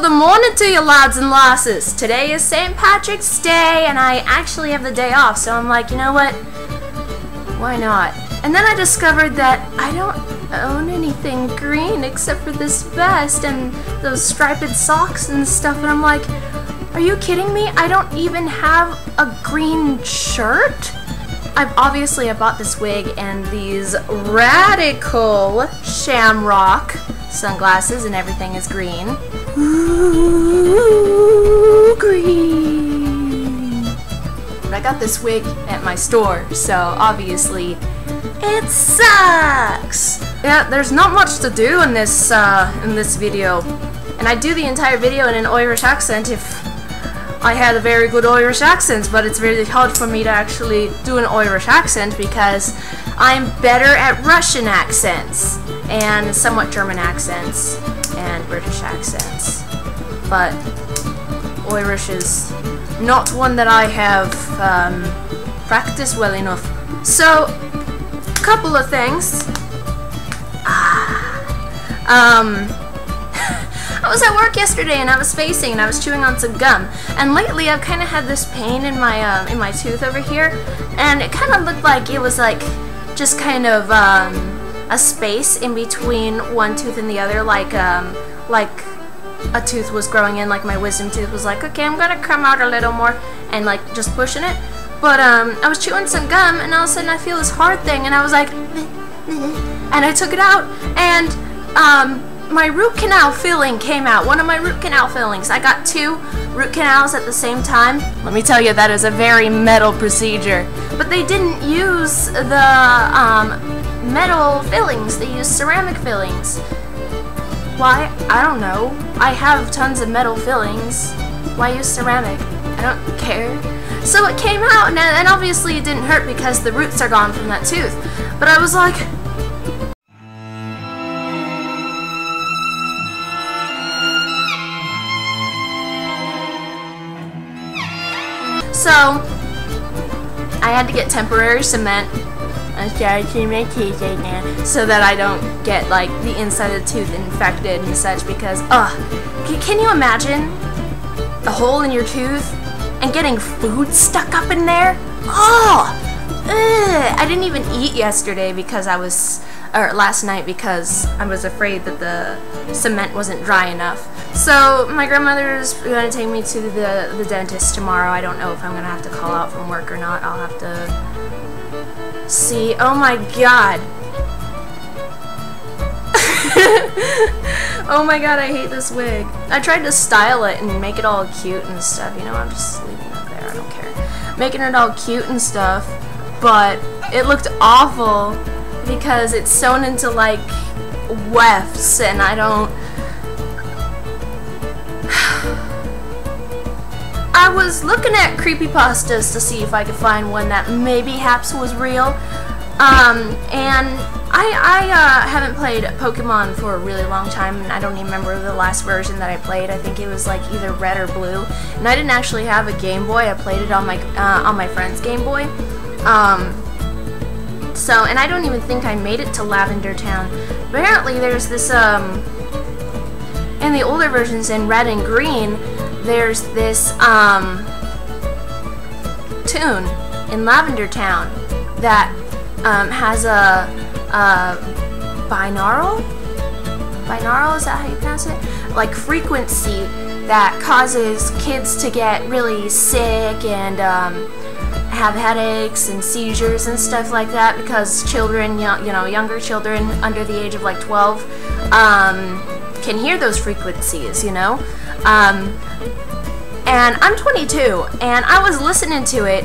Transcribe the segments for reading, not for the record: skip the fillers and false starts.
Good morning to you, lads and lasses. Today is St. Patrick's Day, and I actually have the day off, so I'm like, you know what? Why not? And then I discovered that I don't own anything green except for this vest and those striped socks and stuff, and I'm like, are you kidding me? I don't even have a green shirt? I bought this wig and these radical shamrock sunglasses, and everything is green. Ooh, green. But I got this wig at my store, so obviously it sucks. Yeah, there's not much to do in this video, and I do the entire video in an Irish accent if I had a very good Irish accent, but it's really hard for me to actually do an Irish accent because I'm better at Russian accents and somewhat German accents and British accents, but Irish is not one that I have practiced well enough. So, a couple of things. I was at work yesterday and I was chewing on some gum, and lately I've kind of had this pain in my tooth over here, and it kind of looked like it was like just kind of a space in between one tooth and the other, like a tooth was growing in, like my wisdom tooth was like, okay, I'm gonna come out a little more, and like just pushing it. But I was chewing some gum, and all of a sudden I feel this hard thing, and I was like, and I took it out, and my root canal filling came out. One of my root canal fillings. I got 2 root canals at the same time. Let me tell you, that is a very metal procedure. But they didn't use the metal fillings. They used ceramic fillings. Why? I don't know. I have tons of metal fillings. Why use ceramic? I don't care. So it came out, and obviously it didn't hurt because the roots are gone from that tooth. But I was like, so, I had to get temporary cement. I started to my teeth right now so that I don't get like the inside of the tooth infected and such, because can you imagine a hole in your tooth and getting food stuck up in there? I didn't even eat yesterday because last night because I was afraid that the cement wasn't dry enough. So my grandmother's going to take me to the dentist tomorrow. I don't know if I'm going to have to call out from work or not. I'll have to see. Oh my god. Oh my god, I hate this wig. I tried to style it and make it all cute and stuff. You know, I'm just leaving it there. I don't care. Making it all cute and stuff, but it looked awful because it's sewn into like wefts, and I don't. I was looking at creepypastas to see if I could find one that maybe haps was real, and I haven't played Pokemon for a really long time, and I don't even remember the last version that I played. I think it was like either red or blue, and I didn't actually have a Game Boy. I played it on my friend's Game Boy. So, and I don't even think I made it to Lavender Town. Apparently there's this, in the older versions in red and green, there's this, tune in Lavender Town that, has a binaural? Binaural, is that how you pronounce it? Like frequency that causes kids to get really sick and, have headaches and seizures and stuff like that, because children, you know, younger children under the age of like 12 can hear those frequencies, you know. And I'm 22, and I was listening to it,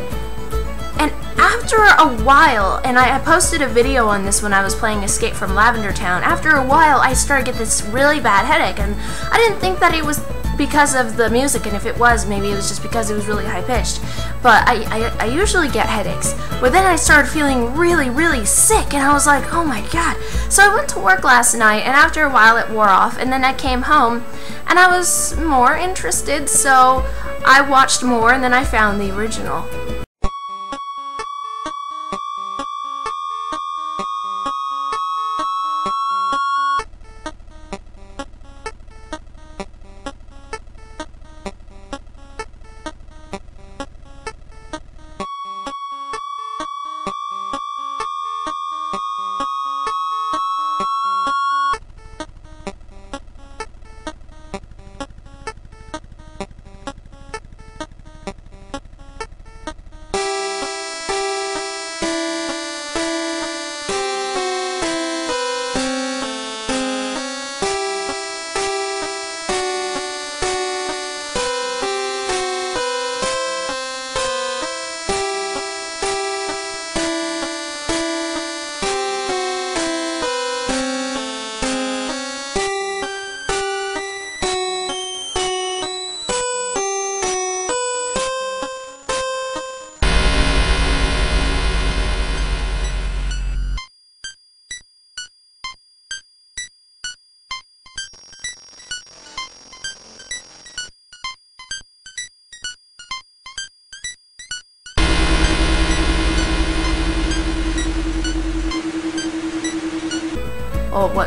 and after a while, and I posted a video on this when I was playing Escape from Lavender Town, after a while I started to get this really bad headache, and I didn't think that it was because of the music, and if it was, maybe it was just because it was really high-pitched, but I usually get headaches. But then I started feeling really, really sick, and I was like, oh my god. So I went to work last night, and after a while it wore off, and then I came home, and I was more interested, so I watched more, and then I found the original.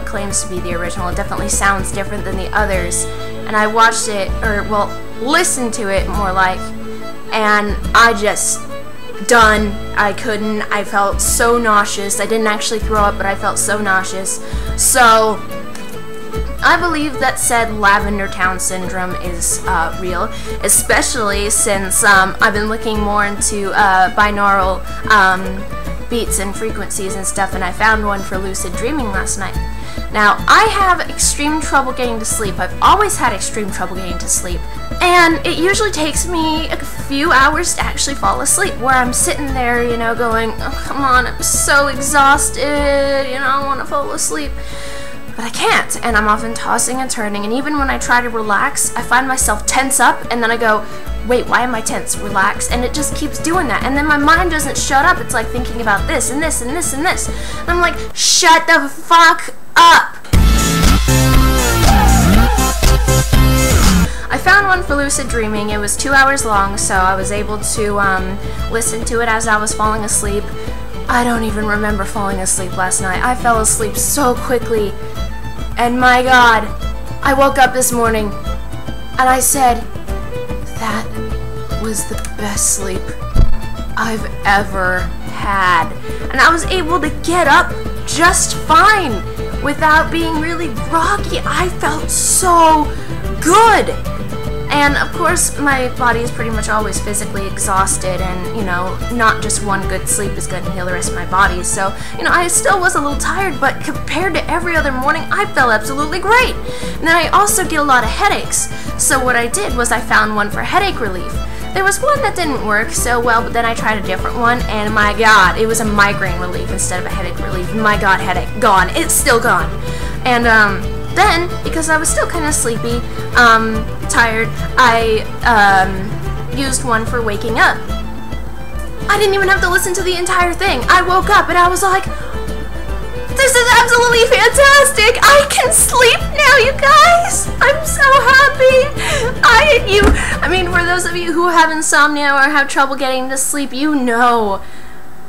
claims to be the original. It definitely sounds different than the others. And I watched it, or well, listened to it more like, and I just done. I couldn't. I felt so nauseous. I didn't actually throw up, but I felt so nauseous. So I believe that said Lavender Town Syndrome is real, especially since I've been looking more into binaural beats and frequencies and stuff, and I found one for lucid dreaming last night. Now, I have extreme trouble getting to sleep. I've always had extreme trouble getting to sleep, and it usually takes me a few hours to actually fall asleep, where I'm sitting there, you know, going, oh, come on, I'm so exhausted, you know, I want to fall asleep. But I can't, and I'm often tossing and turning, and even when I try to relax, I find myself tense up, and then I go, wait, why am I tense? Relax, and it just keeps doing that, and then my mind doesn't shut up. It's like thinking about this, and this, and this, and this, and I'm like, shut the fuck up! I found one for lucid dreaming. It was 2 hours long, so I was able to listen to it as I was falling asleep. I don't even remember falling asleep last night. I fell asleep so quickly. And my God, I woke up this morning and I said, that was the best sleep I've ever had. And I was able to get up just fine without being really groggy. I felt so good. And of course, my body is pretty much always physically exhausted, and, you know, not just one good sleep is going to heal the rest of my body. So, you know, I still was a little tired, but compared to every other morning, I felt absolutely great. And then I also get a lot of headaches. So what I did was I found one for headache relief. There was one that didn't work so well, but then I tried a different one, and my God, it was a migraine relief instead of a headache relief. My God, headache, gone. It's still gone. And, then, because I was still kind of sleepy, tired, I used one for waking up. I didn't even have to listen to the entire thing. I woke up and I was like, this is absolutely fantastic! I can sleep now, you guys! I'm so happy! I mean, for those of you who have insomnia or have trouble getting to sleep, you know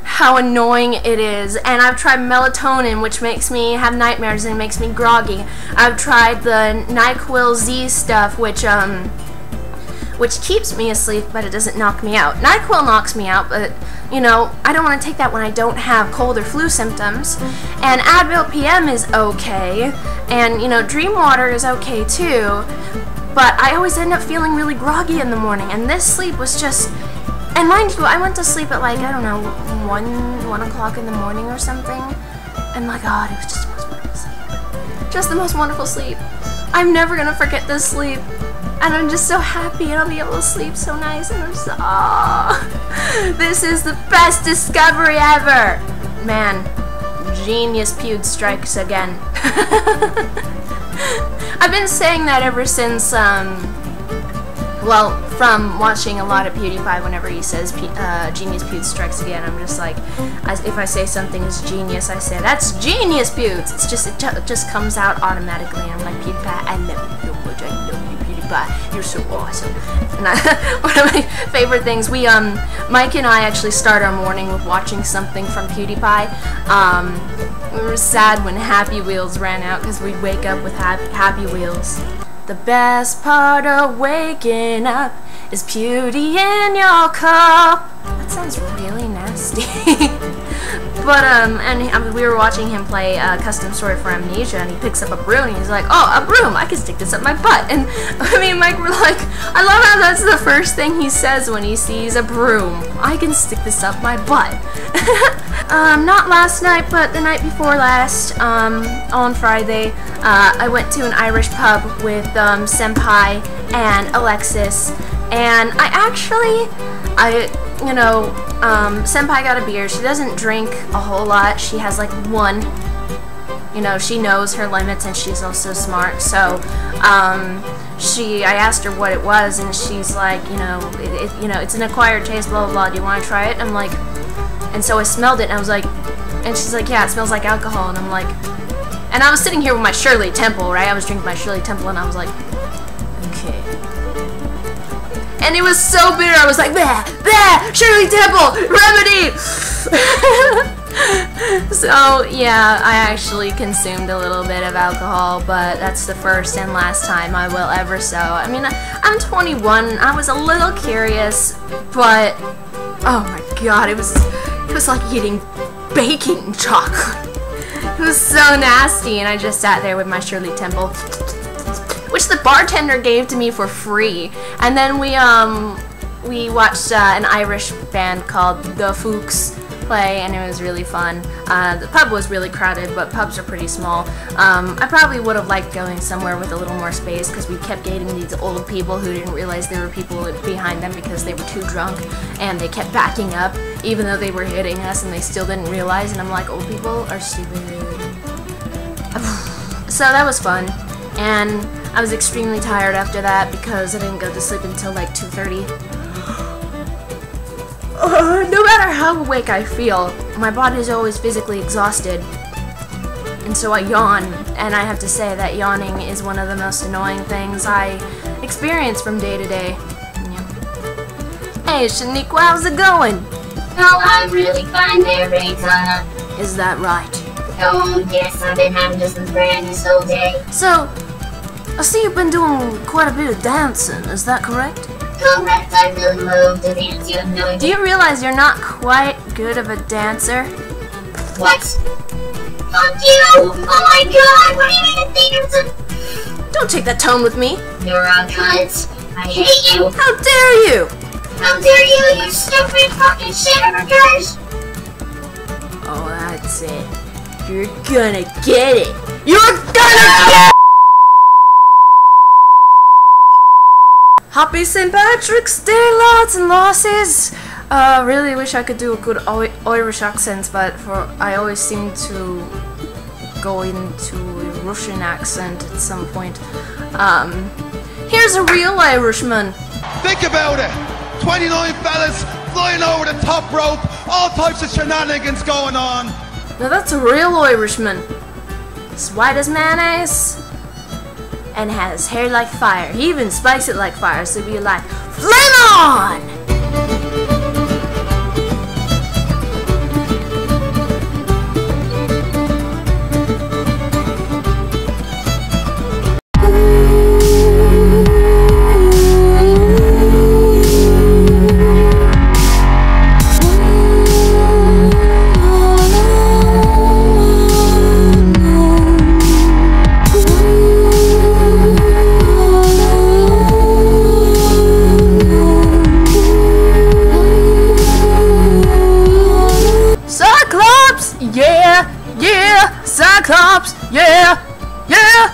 how annoying it is. And I've tried melatonin, which makes me have nightmares and makes me groggy. I've tried the NyQuil Z stuff, which keeps me asleep, but it doesn't knock me out. NyQuil knocks me out, but, you know, I don't want to take that when I don't have cold or flu symptoms. And Advil PM is okay, and, you know, Dream Water is okay too, but I always end up feeling really groggy in the morning, and this sleep was just... And mind you, I went to sleep at, like, I don't know, 1 o'clock in the morning or something, and my God, it was just the most wonderful sleep. Just the most wonderful sleep. I'm never gonna forget this sleep. And I'm just so happy, and I'll be able to sleep so nice, and I'm so... Oh, this is the best discovery ever! Man, genius Pewd strikes again. I've been saying that ever since, well, from watching a lot of PewDiePie. Whenever he says genius Pewd strikes again, I'm just like, if I say something is genius, I say, that's genius Pewds! It's just, it just comes out automatically, and I'm like, PewDiePie, I love you so much, I love you, PewDiePie, you're so awesome. And one of my favorite things, Mike and I actually start our morning with watching something from PewDiePie. We were sad when Happy Wheels ran out, because we'd wake up with Happy Wheels. The best part of waking up is Pewdie in your cup. That sounds really nasty. But, and we were watching him play Custom Story for Amnesia, and he picks up a broom, and he's like, oh, a broom, I can stick this up my butt. And me and Mike were like, I love how that's the first thing he says when he sees a broom. I can stick this up my butt. Not last night, but the night before last, on Friday, I went to an Irish pub with Senpai and Alexis, and you know, Senpai got a beer. She doesn't drink a whole lot. She has like one. You know, she knows her limits, and she's also smart. So, I asked her what it was, and she's like, you know, it's an acquired taste, blah blah blah. Do you want to try it? And I'm like, and so I smelled it, and I was like, and she's like, yeah, it smells like alcohol, and I'm like, and I was sitting here with my Shirley Temple, right? I was drinking my Shirley Temple, and I was like, okay. And it was so bitter, I was like, bah, bah, Shirley Temple, remedy! So, yeah, I actually consumed a little bit of alcohol, but that's the first and last time I will ever so. I mean, I'm 21, I was a little curious, but, oh my god, it was like eating baking chocolate. It was so nasty, and I just sat there with my Shirley Temple, which the bartender gave to me for free. And then we watched an Irish band called The Fooks play, and it was really fun. The pub was really crowded, but pubs are pretty small. I probably would have liked going somewhere with a little more space, because we kept dating these old people who didn't realize there were people behind them because they were too drunk, and they kept backing up even though they were hitting us, and they still didn't realize. And I'm like, old people are stupid. So that was fun, and I was extremely tired after that because I didn't go to sleep until like 2:30. No matter how awake I feel, my body is always physically exhausted, and so I yawn, and I have to say that yawning is one of the most annoying things I experience from day to day. Yeah. Hey Shaniqua, how's it going? Oh, I'm really fine there, Reitanna. Is that right? Oh, yes, I've been having just some practice all day. So, I see you've been doing quite a bit of dancing, is that correct? Correct, I really love to dance, you have no idea. Do you realize you're not quite good of a dancer? What? Fuck you! Oh my god, what do you mean a dancer? Don't take that tone with me. You're a cunt. I hate you. How dare you! How dare you, you stupid fucking shitterers! Oh, that's it. You're gonna get it. You're gonna get it! Happy St. Patrick's Day, lads and lasses! Really wish I could do a good Irish accent, but I always seem to go into a Russian accent at some point. Here's a real Irishman. Think about it! 29 fellas flying over the top rope, all types of shenanigans going on. Now that's a real Irishman. As white as mayonnaise, and has hair like fire. He even spikes it like fire, so be like, flame on! Cyclops! Yeah! Yeah!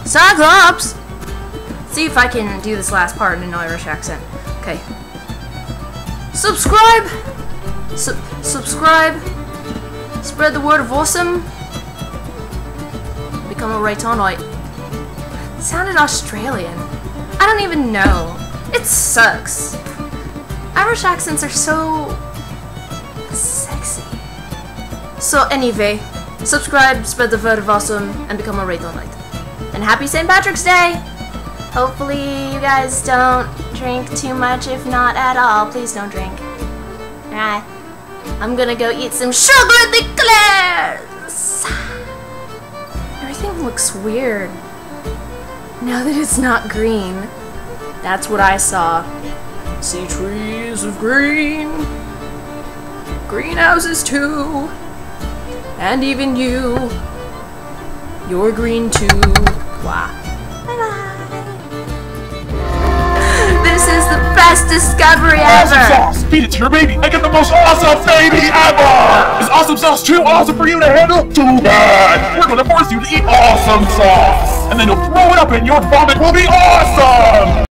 Cyclops! See if I can do this last part in an Irish accent. Okay. Subscribe! Subscribe! Spread the word of awesome! Become a Reitannite. It sounded Australian. I don't even know. It sucks. Irish accents are so sexy. So anyway, subscribe, spread the word of awesome, and become a Reitannite. And happy St. Patrick's Day! Hopefully you guys don't drink too much, if not at all. Please don't drink. Alright. I'm gonna go eat some chocolate eclairs! Everything looks weird now that it's not green. That's what I saw. See trees of green, greenhouses too. And even you, you're green too. Wow. Bye-bye. This is the best discovery ever. Awesome sauce. Feed it to your baby. I get the most awesome baby ever. Is awesome sauce too awesome for you to handle? Too bad. We're gonna force you to eat awesome sauce, and then you'll throw it up, and your vomit will be awesome.